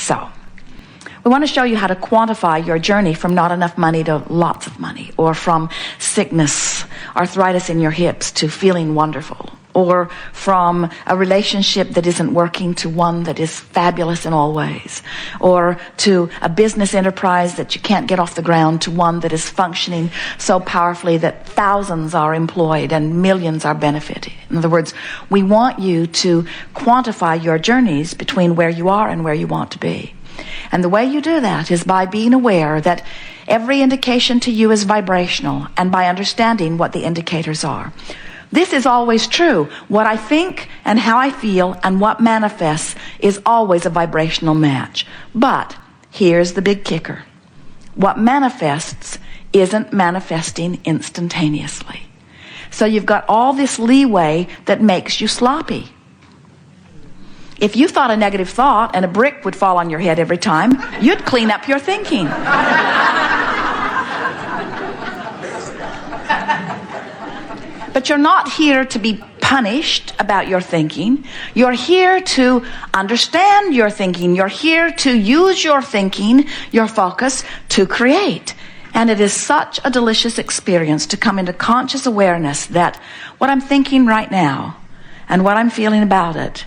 So, we want to show you how to quantify your journey from not enough money to lots of money, or from sickness, arthritis in your hips, to feeling wonderful, or from a relationship that isn't working to one that is fabulous in all ways, or to a business enterprise that you can't get off the ground to one that is functioning so powerfully that thousands are employed and millions are benefiting. In other words, we want you to quantify your journeys between where you are and where you want to be. And the way you do that is by being aware that every indication to you is vibrational, and by understanding what the indicators are. This is always true. What I think and how I feel and what manifests is always a vibrational match. But here's the big kicker. What manifests isn't manifesting instantaneously. So you've got all this leeway that makes you sloppy. If you thought a negative thought and a brick would fall on your head every time, you'd clean up your thinking. But you're not here to be punished about your thinking. You're here to understand your thinking. You're here to use your thinking, your focus, to create. And it is such a delicious experience to come into conscious awareness that what I'm thinking right now and what I'm feeling about it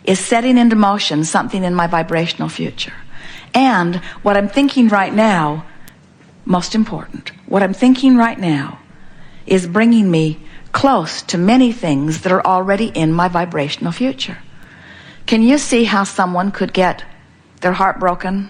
is setting into motion something in my vibrational future. And what I'm thinking right now, most important, what I'm thinking right now is bringing me close to many things that are already in my vibrational future. Can you see how someone could get their heart broken,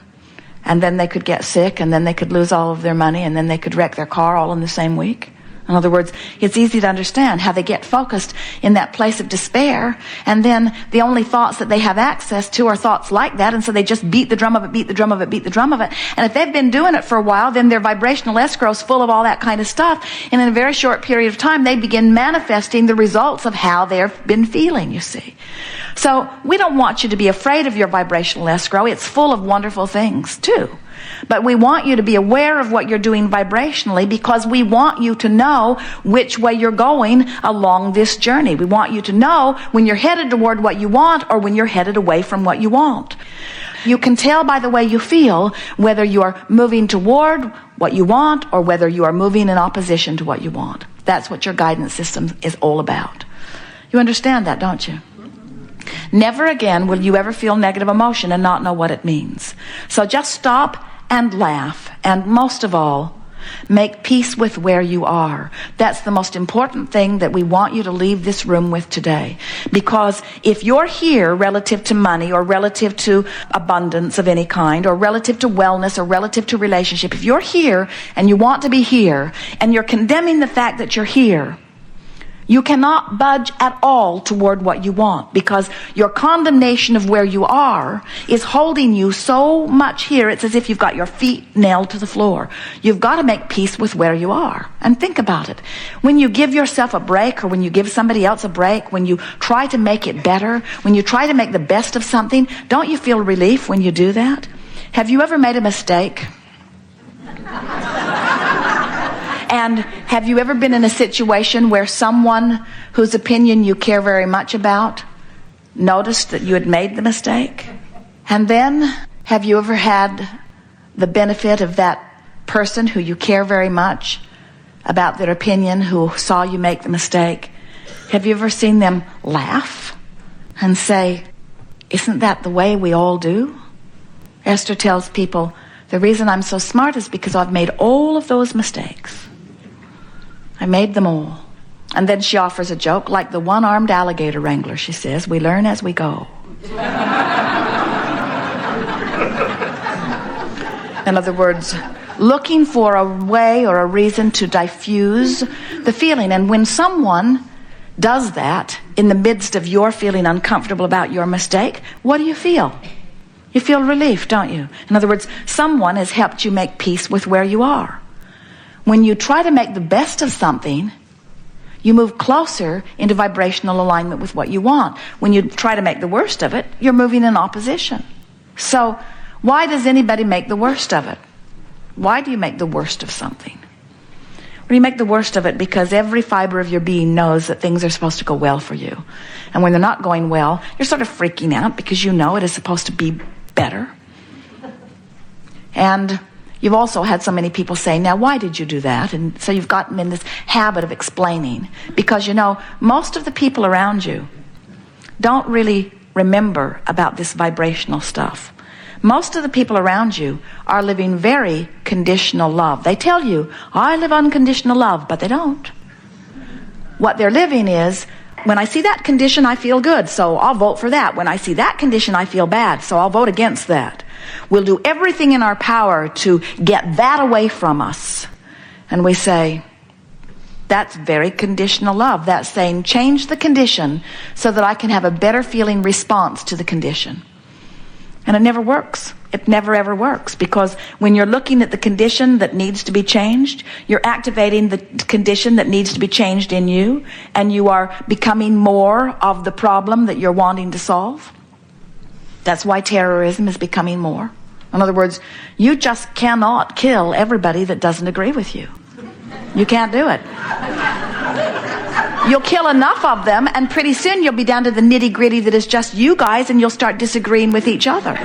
and then they could get sick, and then they could lose all of their money, and then they could wreck their car all in the same week? In other words, it's easy to understand how they get focused in that place of despair, and then the only thoughts that they have access to are thoughts like that, and so they just beat the drum of it, beat the drum of it, beat the drum of it. And if they've been doing it for a while, then their vibrational escrow's full of all that kind of stuff, and in a very short period of time, they begin manifesting the results of how they've been feeling, you see. So we don't want you to be afraid of your vibrational escrow. It's full of wonderful things, too. But we want you to be aware of what you're doing vibrationally, because we want you to know which way you're going along this journey. We want you to know when you're headed toward what you want or when you're headed away from what you want. You can tell by the way you feel whether you're moving toward what you want or whether you are moving in opposition to what you want. That's what your guidance system is all about. You understand that, don't you? Never again will you ever feel negative emotion and not know what it means. So just stop and laugh, and most of all, make peace with where you are. That's the most important thing that we want you to leave this room with today. Because if you're here relative to money, or relative to abundance of any kind, or relative to wellness, or relative to relationship, if you're here and you want to be here, and you're condemning the fact that you're here, you cannot budge at all toward what you want, because your condemnation of where you are is holding you so much here. It's as if you've got your feet nailed to the floor. You've got to make peace with where you are. And think about it. When you give yourself a break, or when you give somebody else a break, when you try to make it better, when you try to make the best of something, don't you feel relief when you do that? Have you ever made a mistake? And have you ever been in a situation where someone whose opinion you care very much about noticed that you had made the mistake? And then, have you ever had the benefit of that person who you care very much about their opinion, who saw you make the mistake? Have you ever seen them laugh and say, "Isn't that the way we all do?" Esther tells people, "The reason I'm so smart is because I've made all of those mistakes. I made them all." And then she offers a joke, like the one-armed alligator wrangler, she says, "We learn as we go." In other words, looking for a way or a reason to diffuse the feeling. And when someone does that in the midst of your feeling uncomfortable about your mistake, what do you feel? You feel relief, don't you? In other words, someone has helped you make peace with where you are. When you try to make the best of something, you move closer into vibrational alignment with what you want. When you try to make the worst of it, you're moving in opposition. So, why does anybody make the worst of it? Why do you make the worst of something? Well, you make the worst of it because every fiber of your being knows that things are supposed to go well for you. And when they're not going well, you're sort of freaking out because you know it is supposed to be better. And you've also had so many people say, now why did you do that? And so you've gotten in this habit of explaining. Because you know, most of the people around you don't really remember about this vibrational stuff. Most of the people around you are living very conditional love. They tell you, I live unconditional love, but they don't. What they're living is, when I see that condition, I feel good, so I'll vote for that. When I see that condition, I feel bad, so I'll vote against that. We'll do everything in our power to get that away from us. And we say, that's very conditional love. That's saying, change the condition so that I can have a better feeling response to the condition. And it never works. It never ever works, because when you're looking at the condition that needs to be changed, you're activating the condition that needs to be changed in you, and you are becoming more of the problem that you're wanting to solve. That's why terrorism is becoming more. In other words, you just cannot kill everybody that doesn't agree with you. You can't do it. You'll kill enough of them, and pretty soon you'll be down to the nitty-gritty that is just you guys, and you'll start disagreeing with each other.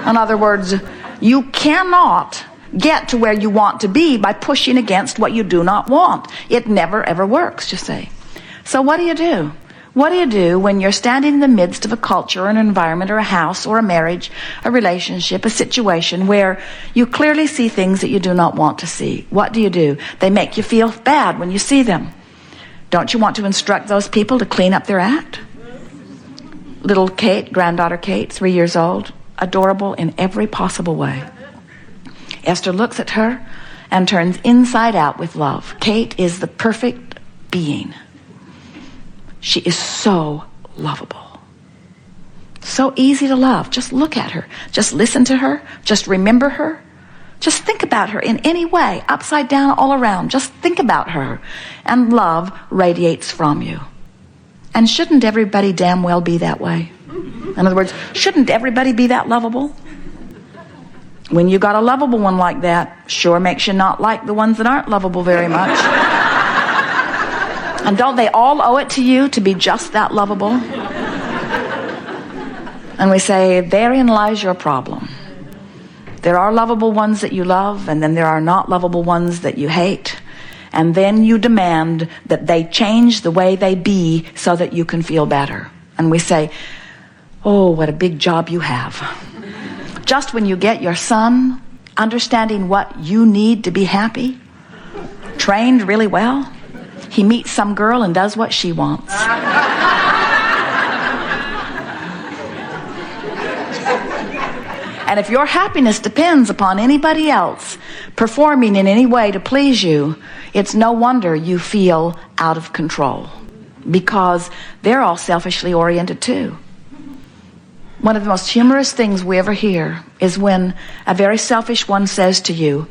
In other words, you cannot get to where you want to be by pushing against what you do not want. It never ever works, you see. So what do you do? What do you do when you're standing in the midst of a culture or an environment or a house or a marriage, a relationship, a situation where you clearly see things that you do not want to see? What do? They make you feel bad when you see them. Don't you want to instruct those people to clean up their act? Little Kate, granddaughter Kate, 3 years old, adorable in every possible way. Esther looks at her and turns inside out with love. Kate is the perfect being. She is so lovable. So easy to love. Just look at her. Just listen to her. Just remember her. Just think about her in any way, upside down, all around. Just think about her. And love radiates from you. And shouldn't everybody damn well be that way? In other words, shouldn't everybody be that lovable? When you got a lovable one like that, sure makes you not like the ones that aren't lovable very much. And don't they all owe it to you to be just that lovable? And we say, therein lies your problem. There are lovable ones that you love, and then there are not lovable ones that you hate. And then you demand that they change the way they be so that you can feel better. And we say, oh, what a big job you have. Just when you get your son understanding what you need to be happy, trained really well, he meets some girl and does what she wants. And if your happiness depends upon anybody else performing in any way to please you, it's no wonder you feel out of control, because they're all selfishly oriented too. One of the most humorous things we ever hear is when a very selfish one says to you,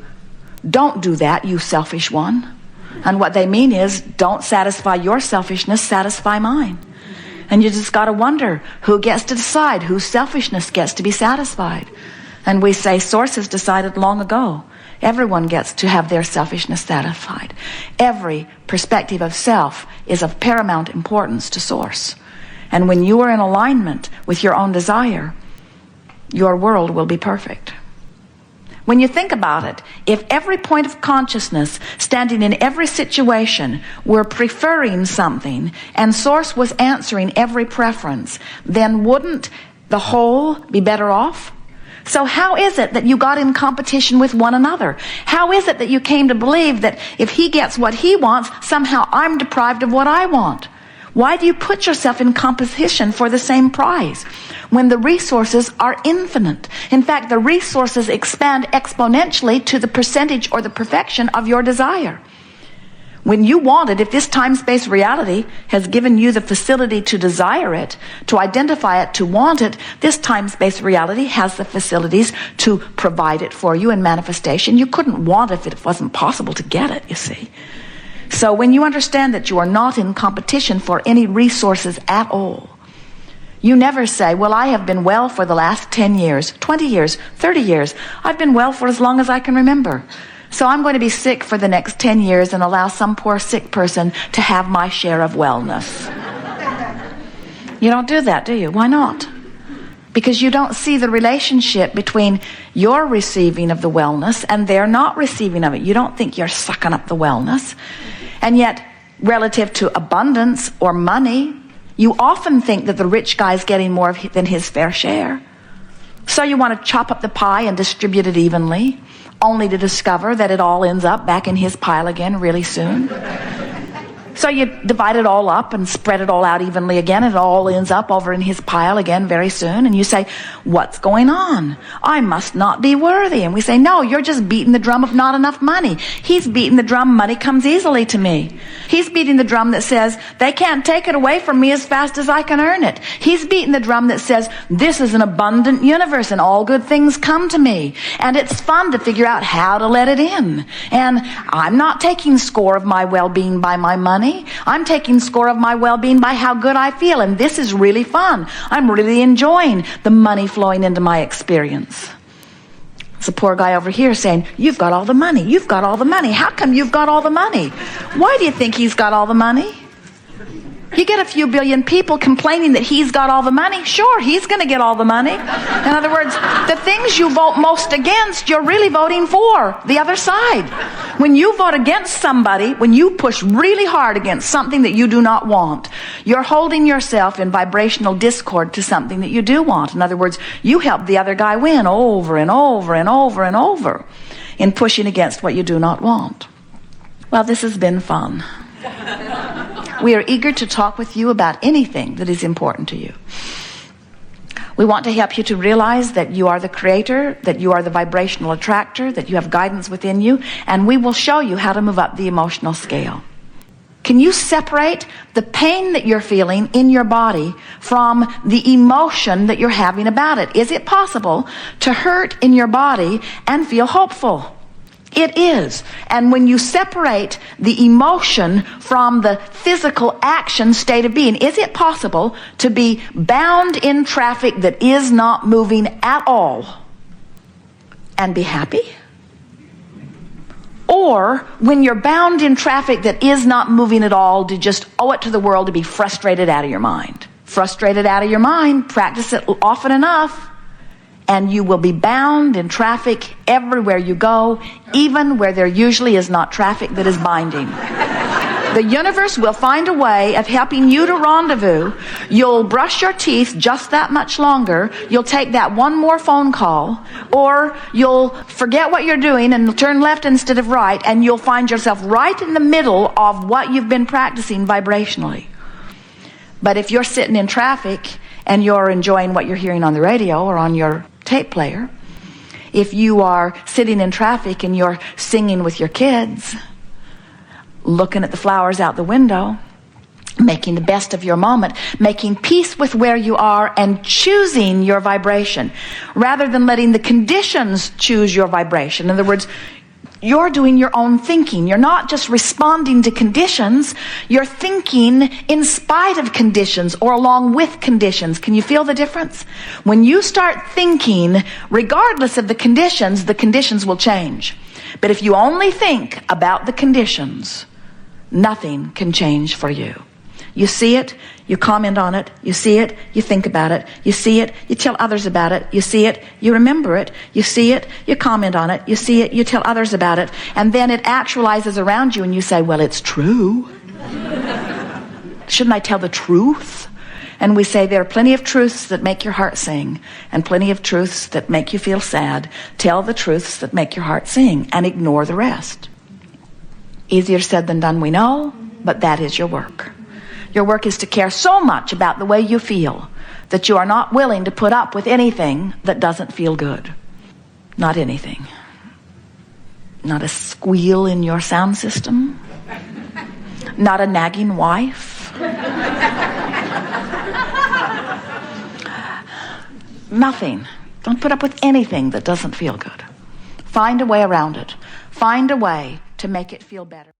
don't do that, you selfish one. And what they mean is, don't satisfy your selfishness, satisfy mine. And you just got to wonder, who gets to decide whose selfishness gets to be satisfied? And we say, Source has decided long ago. Everyone gets to have their selfishness satisfied. Every perspective of self is of paramount importance to Source. And when you are in alignment with your own desire, your world will be perfect. When you think about it, if every point of consciousness standing in every situation were preferring something and Source was answering every preference, then wouldn't the whole be better off? So how is it that you got in competition with one another? How is it that you came to believe that if he gets what he wants, somehow I'm deprived of what I want? Why do you put yourself in competition for the same prize when the resources are infinite? In fact, the resources expand exponentially to the percentage or the perfection of your desire. When you want it, if this time-space reality has given you the facility to desire it, to identify it, to want it, this time-space reality has the facilities to provide it for you in manifestation. You couldn't want it if it wasn't possible to get it, you see. So when you understand that you are not in competition for any resources at all, you never say, well, I have been well for the last 10 years, 20 years, 30 years. I've been well for as long as I can remember. So I'm going to be sick for the next 10 years and allow some poor sick person to have my share of wellness. You don't do that, do you? Why not? because you don't see the relationship between your receiving of the wellness and their not receiving of it. You don't think you're sucking up the wellness. And yet, relative to abundance or money, you often think that the rich guy's getting more than his fair share. So you want to chop up the pie and distribute it evenly, only to discover that it all ends up back in his pile again really soon. So you divide it all up and spread it all out evenly again, and it all ends up over in his pile again very soon. And you say, what's going on? I must not be worthy. And we say, no, you're just beating the drum of not enough money. He's beating the drum, money comes easily to me. He's beating the drum that says, they can't take it away from me as fast as I can earn it. He's beating the drum that says, this is an abundant universe and all good things come to me. And it's fun to figure out how to let it in. And I'm not taking score of my well-being by my money. I'm taking score of my well-being by how good I feel, and this is really fun. I'm really enjoying the money flowing into my experience. It's a poor guy over here saying, you've got all the money, you've got all the money. How come you've got all the money? Why do you think he's got all the money? You get a few billion people complaining that he's got all the money. Sure, he's going to get all the money. In other words, the things you vote most against, you're really voting for the other side. When you vote against somebody, when you push really hard against something that you do not want, you're holding yourself in vibrational discord to something that you do want. In other words, you help the other guy win over and over and over and over in pushing against what you do not want. Well, this has been fun. We are eager to talk with you about anything that is important to you. We want to help you to realize that you are the creator, that you are the vibrational attractor, that you have guidance within you, and we will show you how to move up the emotional scale. Can you separate the pain that you're feeling in your body from the emotion that you're having about it? Is it possible to hurt in your body and feel hopeful? It is. And when you separate the emotion from the physical action state of being, is it possible to be bound in traffic that is not moving at all and be happy? Or when you're bound in traffic that is not moving at all, to just owe it to the world to be frustrated out of your mind. Frustrated out of your mind, practice it often enough, and you will be bound in traffic everywhere you go, even where there usually is not traffic that is binding. The universe will find a way of helping you to rendezvous. You'll brush your teeth just that much longer. You'll take that one more phone call, or you'll forget what you're doing and turn left instead of right, and you'll find yourself right in the middle of what you've been practicing vibrationally. But if you're sitting in traffic and you're enjoying what you're hearing on the radio or on your tape player, if you are sitting in traffic and you're singing with your kids, looking at the flowers out the window, making the best of your moment, making peace with where you are and choosing your vibration rather than letting the conditions choose your vibration. In other words, you're doing your own thinking. You're not just responding to conditions. You're thinking in spite of conditions or along with conditions. Can you feel the difference? When you start thinking, regardless of the conditions will change. But if you only think about the conditions, nothing can change for you. You see it, you comment on it, you see it, you think about it, you see it, you tell others about it, you see it, you remember it, you see it, you comment on it, you see it, you tell others about it, and then it actualizes around you and you say, well, it's true. Shouldn't I tell the truth? And we say there are plenty of truths that make your heart sing and plenty of truths that make you feel sad. Tell the truths that make your heart sing and ignore the rest. Easier said than done, we know, but that is your work. Your work is to care so much about the way you feel that you are not willing to put up with anything that doesn't feel good. Not anything. Not a squeal in your sound system. Not a nagging wife. Nothing. Don't put up with anything that doesn't feel good. Find a way around it. Find a way to make it feel better.